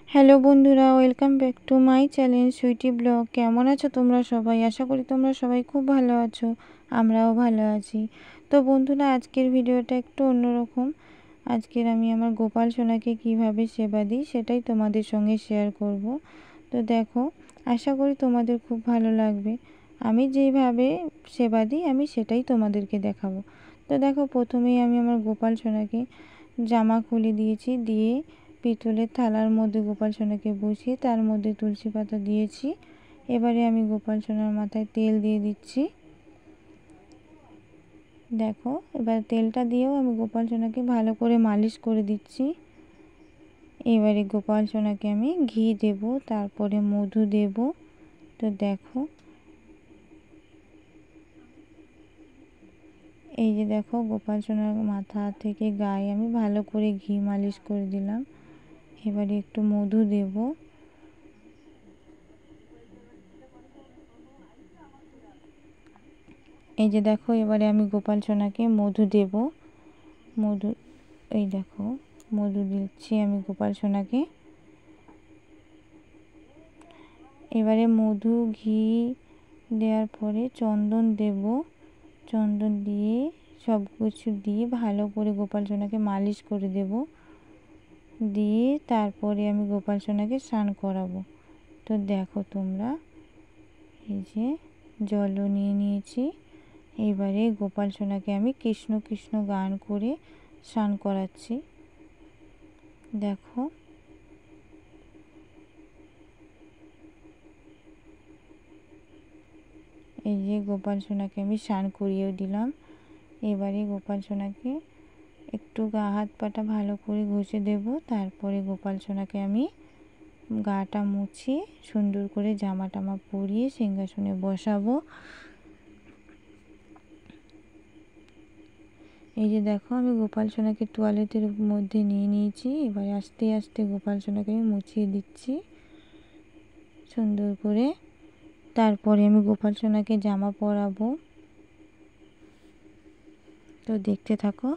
Hello বন্ধুরা, welcome back to my channel Sweety blog. কেমন আছো তোমরা সবাই? আশা করি তোমরা সবাই খুব ভালো আছো, আমরাও ভালো আছি। তো বন্ধুরা, আজকের ভিডিওটা একটু অন্যরকম। আজকের আমি আমার গোপাল সোনাকে কিভাবে সেবা দিই সেটাই তোমাদের সঙ্গে শেয়ার করব। তো দেখো, আশা করি তোমাদের খুব ভালো লাগবে। আমি যেভাবে সেবা দিই আমি সেটাই তোমাদেরকে দেখাবো। তো দেখো, প্রথমেই আমি আমার গোপাল সোনাকে জামা খুলে দিয়েছি, দিয়ে পিতলের থালার মধ্যে গোপাল সোনাকে বসিয়ে তার মধ্যে তুলসী পাতা দিয়েছি। এবারে আমি গোপাল সোনার মাথায় তেল দিয়ে দিচ্ছি। দেখো, এবার তেলটা দিয়েও আমি গোপাল সোনাকে ভালো করে মালিশ করে দিচ্ছি। এবারে গোপাল সোনাকে আমি ঘি দেব, তারপরে মধু দেব। তো দেখো, এই যে দেখো, গোপাল সোনার মাথা থেকে গায়ে আমি ভালো করে ঘি মালিশ করে দিলাম। এবারে একটু মধু দেব। এই যে দেখো, এবারে আমি গোপাল সোনাকে মধু দেব। মধু, এই দেখো, মধু দিচ্ছি আমি গোপাল সোনাকে। এবারে মধু ঘি দেওয়ার পরে চন্দন দেব। চন্দন দিয়ে সব কিছু দিয়ে ভালো করে গোপাল সোনাকে মালিশ করে দেব। দিয়ে তারপরে আমি গোপাল সোনাকে স্নান করাবো। তো দেখো তোমরা, এই যে জলও নিয়ে নিয়েছি। এবারে গোপাল সোনাকে আমি কৃষ্ণ কৃষ্ণ গান করে স্নান করাচ্ছি। দেখো, এই যে গোপাল সোনাকে আমি স্নান করিয়েও দিলাম। এবারে গোপাল সোনাকে একটু গা হাত পাটা ভালো করে ঘষে দেব। তারপরে গোপাল সোনাকে আমি গাটা মুছিয়ে সুন্দর করে জামা টামা পরিয়ে সিংহাসনে বসাবো। এই যে দেখো, আমি গোপাল সোনাকে তোয়ালেটের মধ্যে নিয়ে নিয়েছি। এবার আস্তে আস্তে গোপাল সোনাকে আমি মুছিয়ে দিচ্ছি সুন্দর করে। তারপরে আমি গোপাল সোনাকে জামা পরাবো। তো দেখতে থাকো।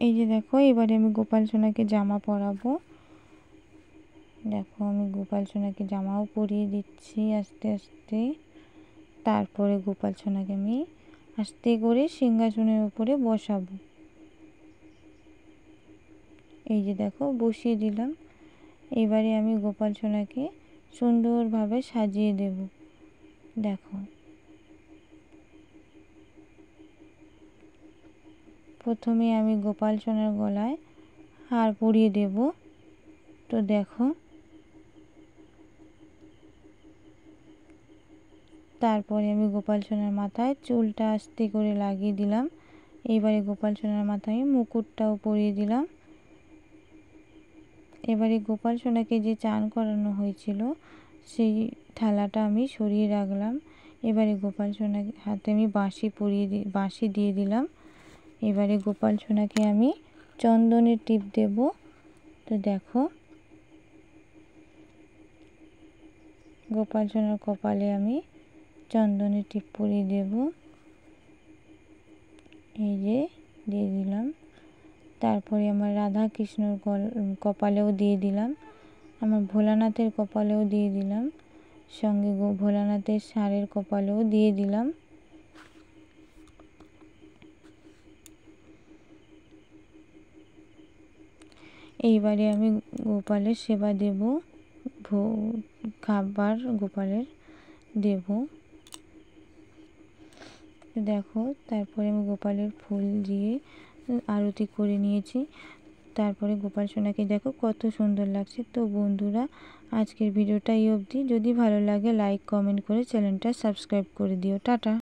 এই যে দেখো, এবারে আমি গোপাল সোনাকে জামা পরাবো। দেখো, আমি গোপাল সোনাকে জামাও পরিয়ে দিচ্ছি আস্তে আস্তে। তারপরে গোপাল সোনাকে আমি আস্তে করে সিংহাসনের উপরে বসাবো। এই যে দেখো, বসিয়ে দিলাম। এবারে আমি গোপাল সোনাকে সুন্দরভাবে সাজিয়ে দেব। দেখো, প্রথমে আমি গোপাল সোনার গলায় হার পরিয়ে দেব। তো দেখো, তারপরে আমি গোপাল সোনার মাথায় চুলটা আস্তে করে লাগিয়ে দিলাম। এবারে গোপাল সোনার মাথায় মুকুটটাও পরিয়ে দিলাম। এবারে গোপাল সোনাকে যে চান করানো হয়েছিল সেই থালাটা আমি সরিয়ে রাখলাম। এবারে গোপাল সোনার হাতে আমি বাঁশি দিয়ে দিলাম। এবারে গোপাল সোনাকে আমি চন্দনের টিপ দেব। তো দেখো, গোপাল সোনার কপালে আমি চন্দনের টিপ পরিয়ে দেব। এই যে দিয়ে দিলাম। তারপরে আমার রাধা কৃষ্ণর কপালেও দিয়ে দিলাম। আমার ভোলানাথের কপালেও দিয়ে দিলাম। সঙ্গে ভোলানাথের ষাঁড়ের কপালেও দিয়ে দিলাম। এইবারে আমি গোপালের সেবা দেব, খাবার গোপালের দেব। দেখো, তারপরে আমি গোপালের ফুল দিয়ে আরতি করে নিয়েছি। তারপরে গোপাল সোনাকে দেখো কত সুন্দর লাগছে। তো বন্ধুরা, আজকের ভিডিওটা এই অবধি। যদি ভালো লাগে লাইক কমেন্ট করে চ্যানেলটা সাবস্ক্রাইব করে দিও। টাটা।